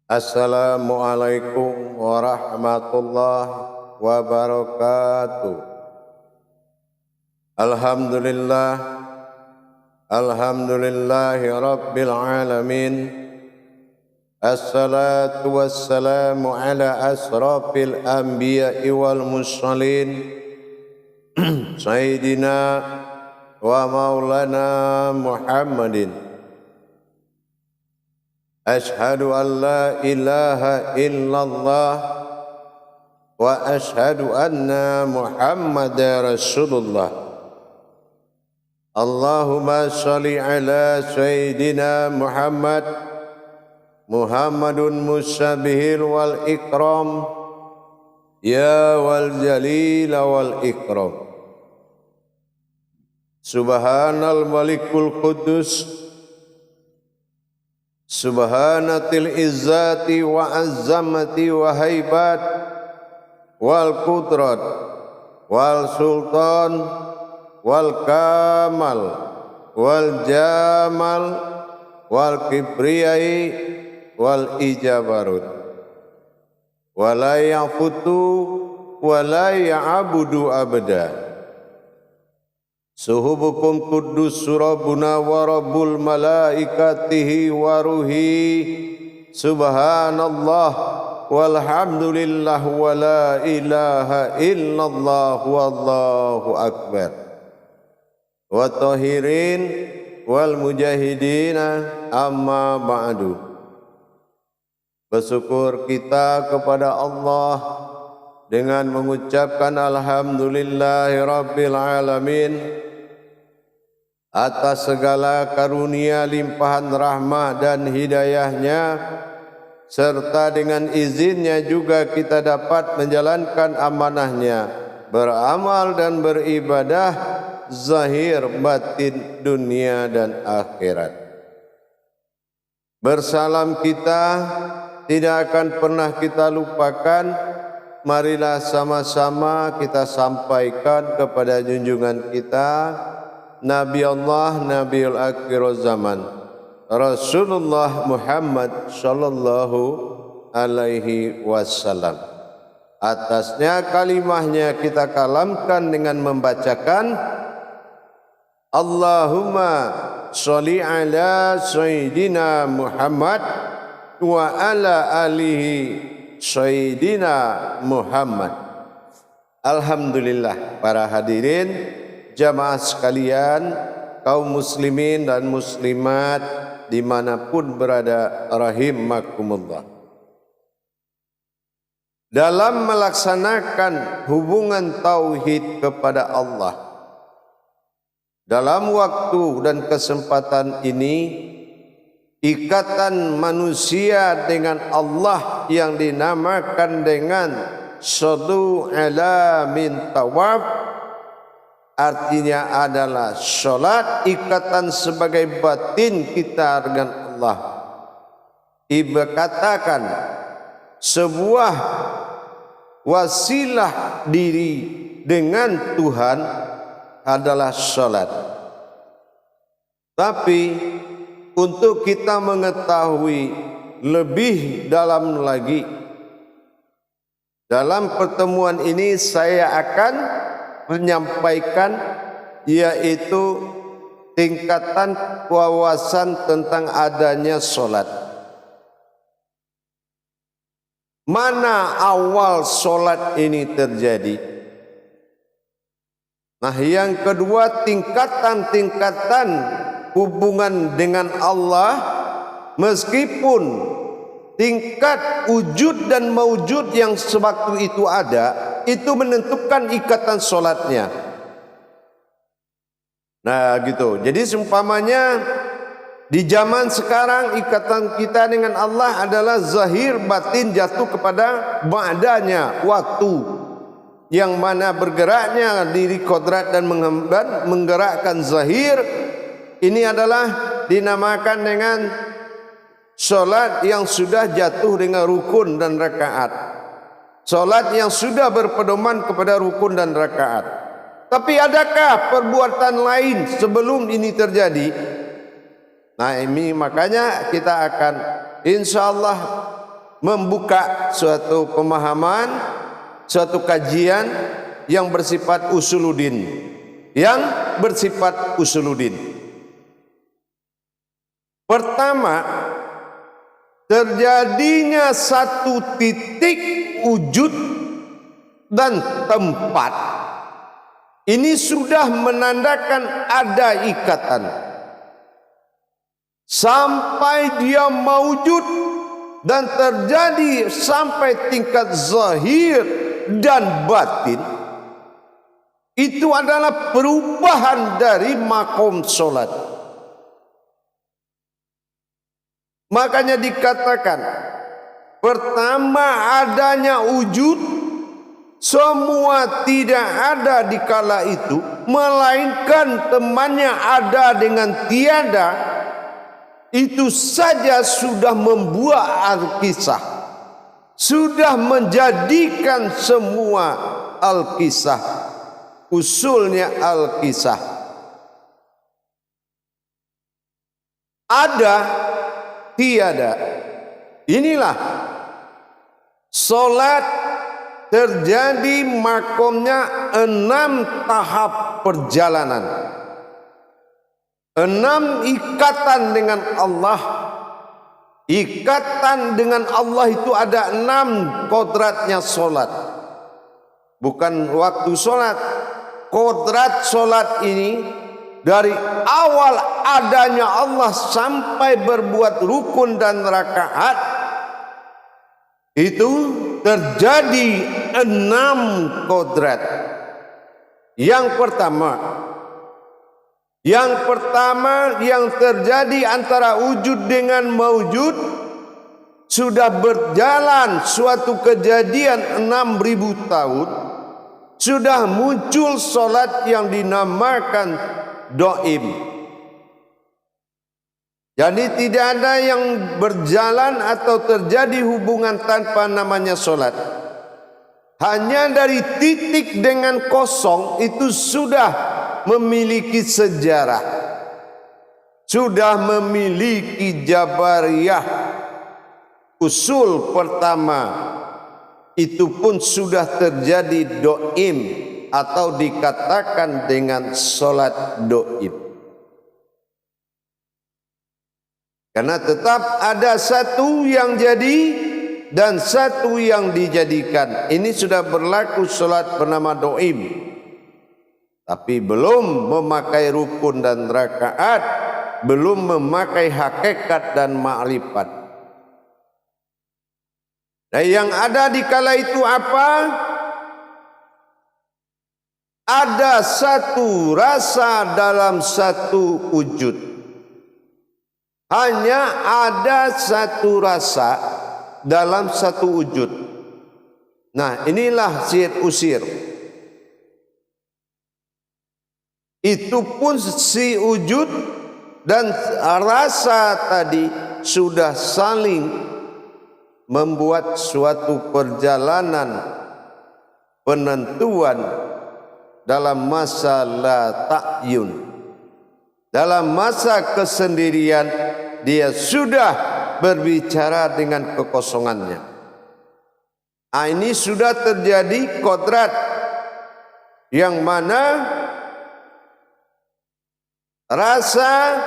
Assalamualaikum warahmatullahi wabarakatuh. Alhamdulillahi rabbil alamin. Assalatu wassalamu ala asrafil anbiya'i wal mursalin Sayyidina wa maulana Muhammadin. Ashhadu an la ilaha illallah wa ashhadu anna Muhammadar Rasulullah. Allahumma shalli ala Sayyidina Muhammadun musabihil wal ikram ya wal jalil wal ikram. Subhanal malikul qudus Subhanatil izzati wa azzamati wa haibat wal qudrat wal sultan wal kamal wal jamal wal kibriyai wal ijabarut wa la yafutu wa la ya'budu abada. Suhubukum kuddus surabuna wa rabbul malaikatihi wa ruhi subhanallah walhamdulillah wa la ilaha illallah wallahu akbar. Wa tahirin wal mujahidina amma ba'du. Bersyukur kita kepada Allah dengan mengucapkan alhamdulillahi rabbil alamin atas segala karunia limpahan rahmah dan hidayahnya, serta dengan izinnya juga kita dapat menjalankan amanahnya, beramal dan beribadah zahir batin dunia dan akhirat. Bersalam kita tidak akan pernah kita lupakan. Marilah sama-sama kita sampaikan kepada junjungan kita Nabi Allah Nabiul Akhir Zaman Rasulullah Muhammad sallallahu alaihi wasallam. Atasnya kalimahnya kita kalamkan dengan membacakan Allahumma sholli ala Sayyidina Muhammad wa ala alihi Sayyidina Muhammad. Alhamdulillah, para hadirin jamaah sekalian, kaum muslimin dan muslimat dimanapun berada, rahimakumullah. Dalam melaksanakan hubungan tauhid kepada Allah, dalam waktu dan kesempatan ini, ikatan manusia dengan Allah yang dinamakan dengan Shadu ala min tawaf, artinya adalah sholat, ikatan sebagai batin kita dengan Allah. Ibu katakan sebuah wasilah diri dengan Tuhan adalah sholat. Tapi untuk kita mengetahui lebih dalam lagi, dalam pertemuan ini saya akan menyampaikan yaitu tingkatan wawasan tentang adanya sholat. Mana awal sholat ini terjadi? Nah, yang kedua, tingkatan-tingkatan hubungan dengan Allah, meskipun tingkat wujud dan maujud yang sewaktu itu ada, itu menentukan ikatan sholatnya. Nah gitu. Jadi seumpamanya di zaman sekarang ikatan kita dengan Allah adalah zahir, batin jatuh kepada ba'danya waktu, yang mana bergeraknya diri kodrat dan menggerakkan zahir. Ini adalah dinamakan dengan sholat yang sudah jatuh dengan rukun dan rakaat. Sholat yang sudah berpedoman kepada rukun dan rakaat. Tapi adakah perbuatan lain sebelum ini terjadi? Nah ini makanya kita akan insya Allah membuka suatu pemahaman, suatu kajian yang bersifat usuluddin, Pertama, terjadinya satu titik wujud dan tempat. Ini sudah menandakan ada ikatan. Sampai dia maujud dan terjadi sampai tingkat zahir dan batin, itu adalah perubahan dari makom solat. Makanya dikatakan, pertama adanya wujud, semua tidak ada di kala itu, melainkan temannya ada dengan tiada. Itu saja sudah membuat al-kisah, sudah menjadikan semua al-kisah, usulnya al-kisah. Ada, tiada. Inilah solat terjadi makomnya 6 tahap perjalanan, 6 ikatan dengan Allah. Ikatan dengan Allah itu ada 6 kodratnya solat. Bukan waktu solat, kodrat solat ini dari awal adanya Allah sampai berbuat rukun dan rakaat, itu terjadi 6 kodrat. Yang pertama yang terjadi antara wujud dengan maujud, sudah berjalan suatu kejadian 6.000 tahun, sudah muncul solat yang dinamakan doim. Jadi tidak ada yang berjalan atau terjadi hubungan tanpa namanya solat. Hanya dari titik dengan kosong itu sudah memiliki sejarah, sudah memiliki jabariyah. Usul pertama itu pun sudah terjadi doim, atau dikatakan dengan solat doim. Karena tetap ada satu yang jadi dan satu yang dijadikan. Ini sudah berlaku solat bernama doim, tapi belum memakai rukun dan rakaat, belum memakai hakikat dan ma'rifat. Nah, yang ada di kala itu apa? Ada satu rasa dalam satu wujud. Hanya ada satu rasa dalam satu wujud. Nah, inilah sihir usir. Itu pun si wujud dan rasa tadi sudah saling membuat suatu perjalanan penentuan dalam masa la ta'yun. Dalam masa kesendirian dia sudah berbicara dengan kekosongannya. Nah, ini sudah terjadi kodrat yang mana rasa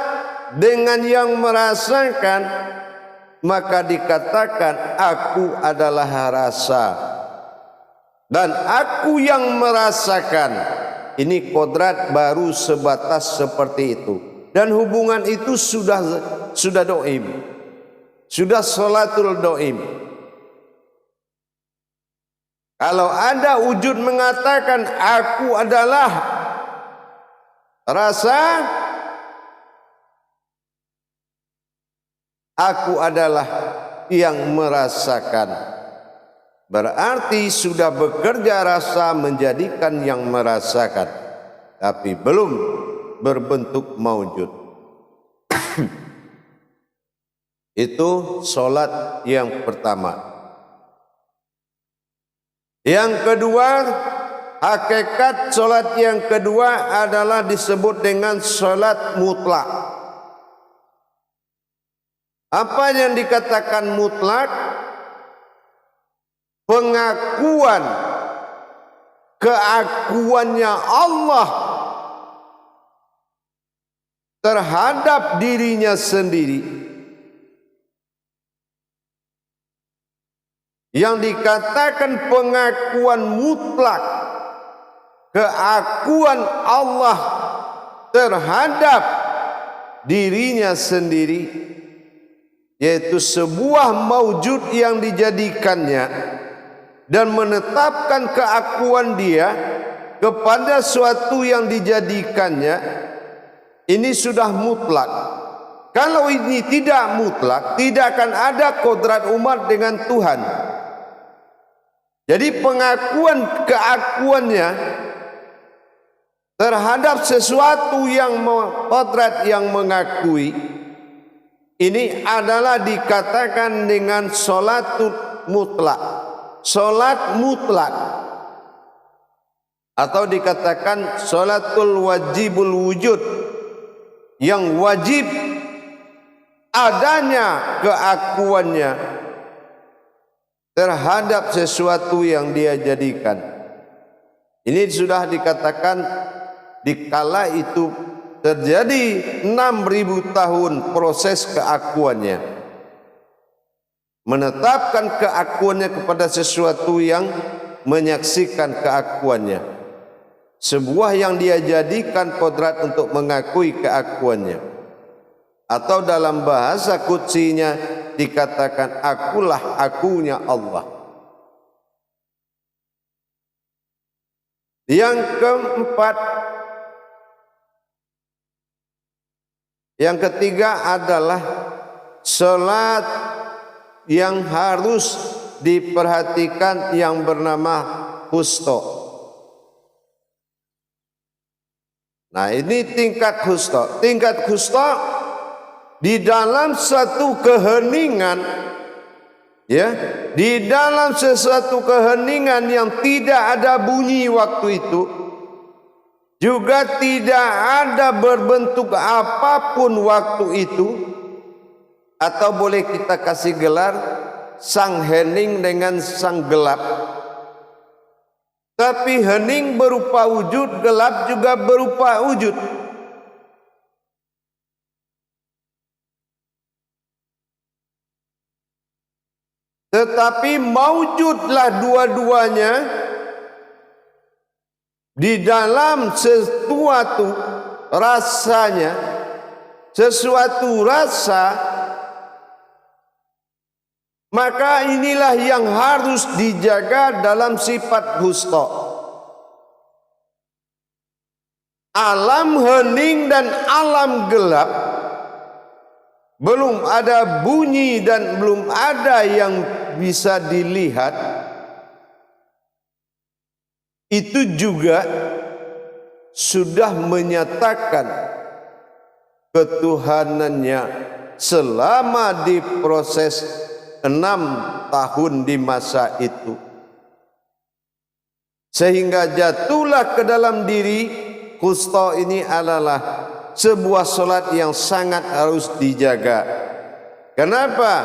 dengan yang merasakan, maka dikatakan aku adalah rasa dan aku yang merasakan. Ini kodrat baru sebatas seperti itu, dan hubungan itu sudah doim, sudah sholatul doim. Kalau ada wujud mengatakan aku adalah rasa, aku adalah yang merasakan, berarti sudah bekerja rasa menjadikan yang merasakan, tapi belum berbentuk maujud. Itu solat yang pertama. Yang kedua, hakikat solat yang kedua adalah disebut dengan solat mutlak. Apa yang dikatakan mutlak? pengakuan keakuannya Allah terhadap dirinya sendiri, yang dikatakan pengakuan mutlak keakuan Allah terhadap dirinya sendiri, yaitu sebuah maujud yang dijadikannya dan menetapkan keakuan dia kepada suatu yang dijadikannya, ini sudah mutlak. Kalau ini tidak mutlak, tidak akan ada kodrat umat dengan Tuhan. Jadi pengakuan keakuannya terhadap sesuatu yang kodrat yang mengakui, ini adalah dikatakan dengan sholatul mutlak, sholat mutlak, atau dikatakan sholatul wajibul wujud, yang wajib adanya keakuannya terhadap sesuatu yang dia jadikan. Ini sudah dikatakan dikala itu terjadi 6.000 tahun proses keakuannya, menetapkan keakuannya kepada sesuatu yang menyaksikan keakuannya, sebuah yang dia jadikan kodrat untuk mengakui keakuannya, atau dalam bahasa kutsinya dikatakan akulah akunya Allah. Yang keempat, yang ketiga adalah salat yang harus diperhatikan yang bernama husto. Nah, ini tingkat husto. Tingkat husto di dalam satu keheningan, ya, di dalam sesuatu keheningan yang tidak ada bunyi waktu itu, juga tidak ada berbentuk apapun waktu itu, atau boleh kita kasih gelar sang hening dengan sang gelap. Tapi hening berupa wujud, gelap juga berupa wujud. Tetapi maujudlah dua-duanya di dalam sesuatu rasanya, sesuatu rasa, maka inilah yang harus dijaga dalam sifat husto. Alam hening dan alam gelap, belum ada bunyi dan belum ada yang bisa dilihat, itu juga sudah menyatakan ketuhanannya selama di proses 6 tahun di masa itu, sehingga jatuhlah ke dalam diri husto ini adalah sebuah solat yang sangat harus dijaga. Kenapa?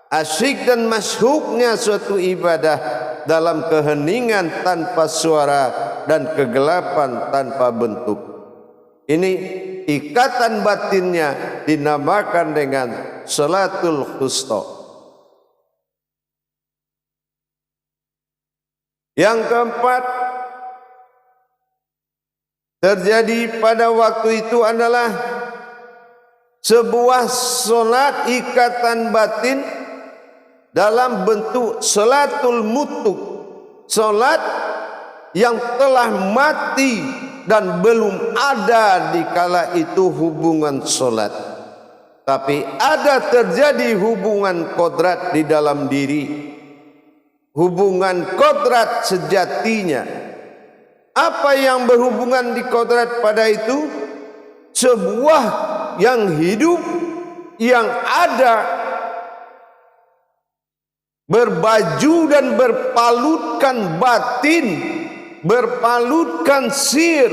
Asyik dan masyhuknya suatu ibadah dalam keheningan tanpa suara dan kegelapan tanpa bentuk. Ini ikatan batinnya dinamakan dengan salatul husto. Yang keempat terjadi pada waktu itu adalah sebuah solat ikatan batin dalam bentuk salatul mutuk, solat yang telah mati dan belum ada di kala itu hubungan solat, tapi ada terjadi hubungan kodrat di dalam diri, hubungan kodrat sejatinya. Apa yang berhubungan di kodrat pada itu? Sebuah yang hidup, yang ada, berbaju dan berpalutkan batin, berpalutkan sir,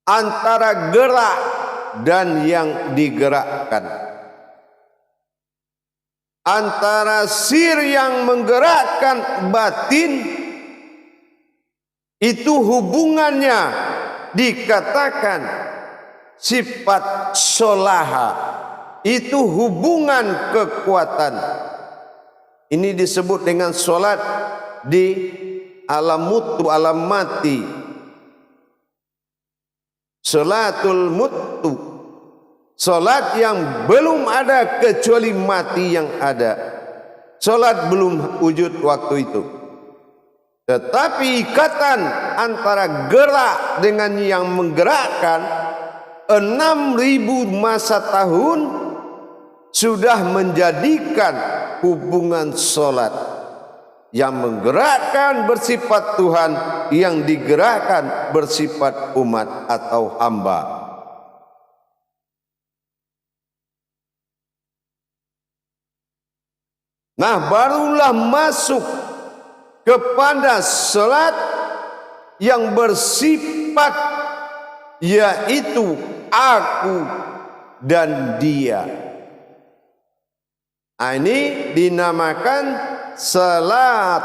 antara gerak dan yang digerakkan. Antara sir yang menggerakkan batin itu hubungannya dikatakan sifat solaha, itu hubungan kekuatan. Ini disebut dengan solat di alam mutu, alam mati. Solatul mutu, solat yang belum ada kecuali mati yang ada. Solat belum wujud waktu itu. Tetapi ikatan antara gerak dengan yang menggerakkan 6.000 masa tahun sudah menjadikan hubungan solat yang menggerakkan bersifat Tuhan, yang digerakkan bersifat umat atau hamba. Nah, barulah masuk kepada salat yang bersifat yaitu aku dan dia. Nah, ini dinamakan salat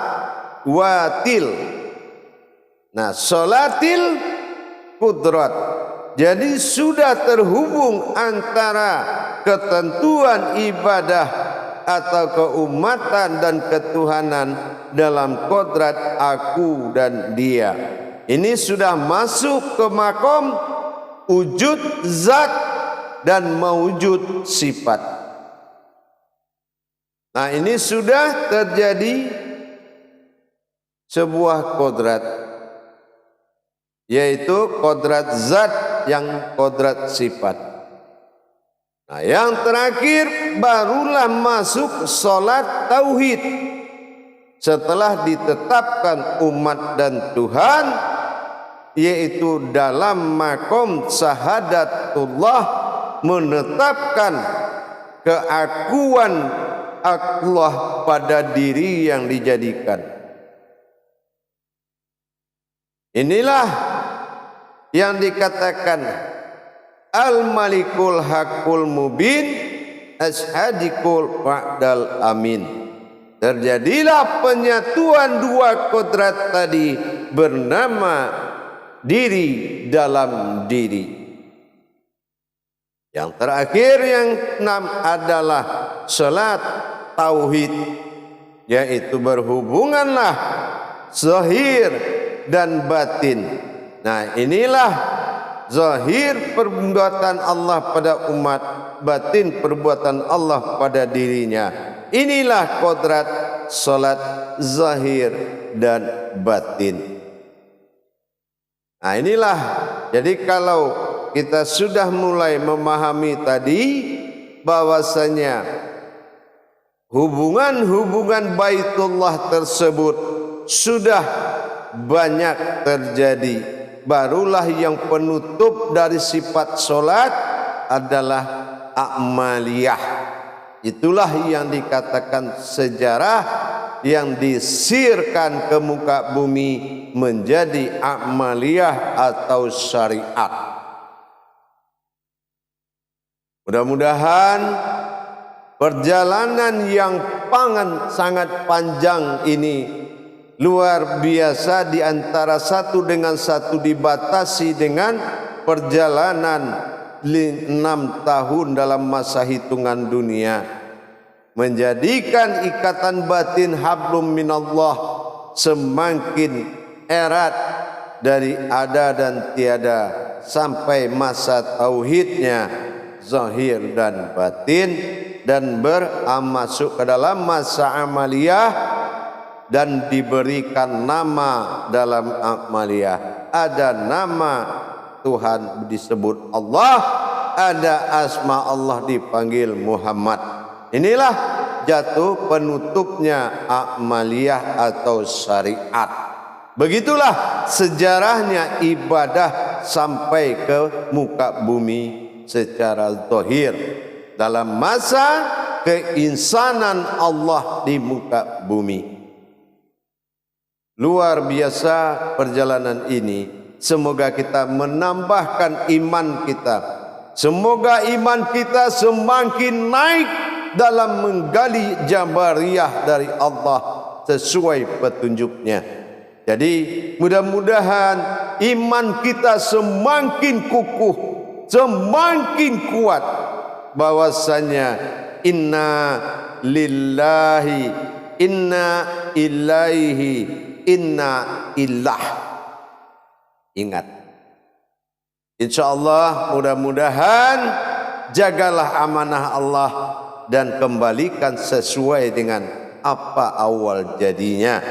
watil. Nah, salatil kudrat. Jadi sudah terhubung antara ketentuan ibadah atau keumatan dan ketuhanan dalam kodrat aku dan dia. Ini sudah masuk ke makom wujud zat dan mewujud sifat. Nah, ini sudah terjadi sebuah kodrat, yaitu kodrat zat yang kodrat sifat. Nah, yang terakhir barulah masuk solat tauhid. Setelah ditetapkan umat dan Tuhan, yaitu dalam makom syahadatullah, menetapkan keakuan Allah pada diri yang dijadikan. Inilah yang dikatakan Al-Malikul Hakul Mubin Ashadikul Wa'dal Amin. Terjadilah penyatuan dua kodrat tadi bernama diri dalam diri. Yang terakhir yang enam adalah salat tauhid, yaitu berhubunganlah zahir dan batin. Nah, inilah zahir perbuatan Allah pada umat, batin perbuatan Allah pada dirinya. Inilah kodrat salat zahir dan batin. Nah, inilah. Jadi kalau kita sudah mulai memahami tadi bahwasanya hubungan-hubungan Baitullah tersebut sudah banyak terjadi, barulah yang penutup dari sifat solat adalah a'maliyah. Itulah yang dikatakan sejarah yang disirkan ke muka bumi menjadi a'maliyah atau syariat. Mudah-mudahan perjalanan yang sangat panjang ini luar biasa, di antara satu dengan satu dibatasi dengan perjalanan 6 tahun dalam masa hitungan dunia, menjadikan ikatan batin hablum minallah semakin erat dari ada dan tiada sampai masa tauhidnya zahir dan batin, dan masuk ke dalam masa amaliyah dan diberikan nama dalam amaliyah. Ada nama Tuhan disebut Allah, ada asma Allah dipanggil Muhammad. Inilah jatuh penutupnya amaliyah atau syariat. Begitulah sejarahnya ibadah sampai ke muka bumi secara zahir dalam masa keinsanan Allah di muka bumi. Luar biasa perjalanan ini. Semoga kita menambahkan iman kita, Semoga iman kita semakin naik dalam menggali jabariyah dari Allah sesuai petunjuknya. Jadi mudah-mudahan iman kita semakin kukuh, semakin kuat, bahwasanya inna lillahi inna ilaihi inna ilah. Ingat, insyaallah mudah-mudahan jagalah amanah Allah dan kembalikan sesuai dengan apa awal jadinya.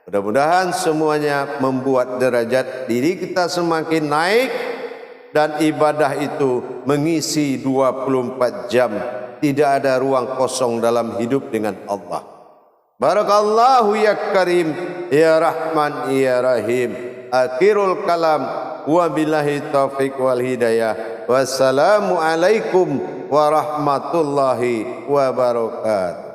Mudah-mudahan semuanya membuat derajat diri kita semakin naik dan ibadah itu mengisi 24 jam. Tidak ada ruang kosong dalam hidup dengan Allah. Barakallahu ya Karim, ya Rahman, ya Rahim. Akhirul kalam, wabillahi taufiq wal hidayah. Wassalamu alaikum warahmatullahi wabarakatuh.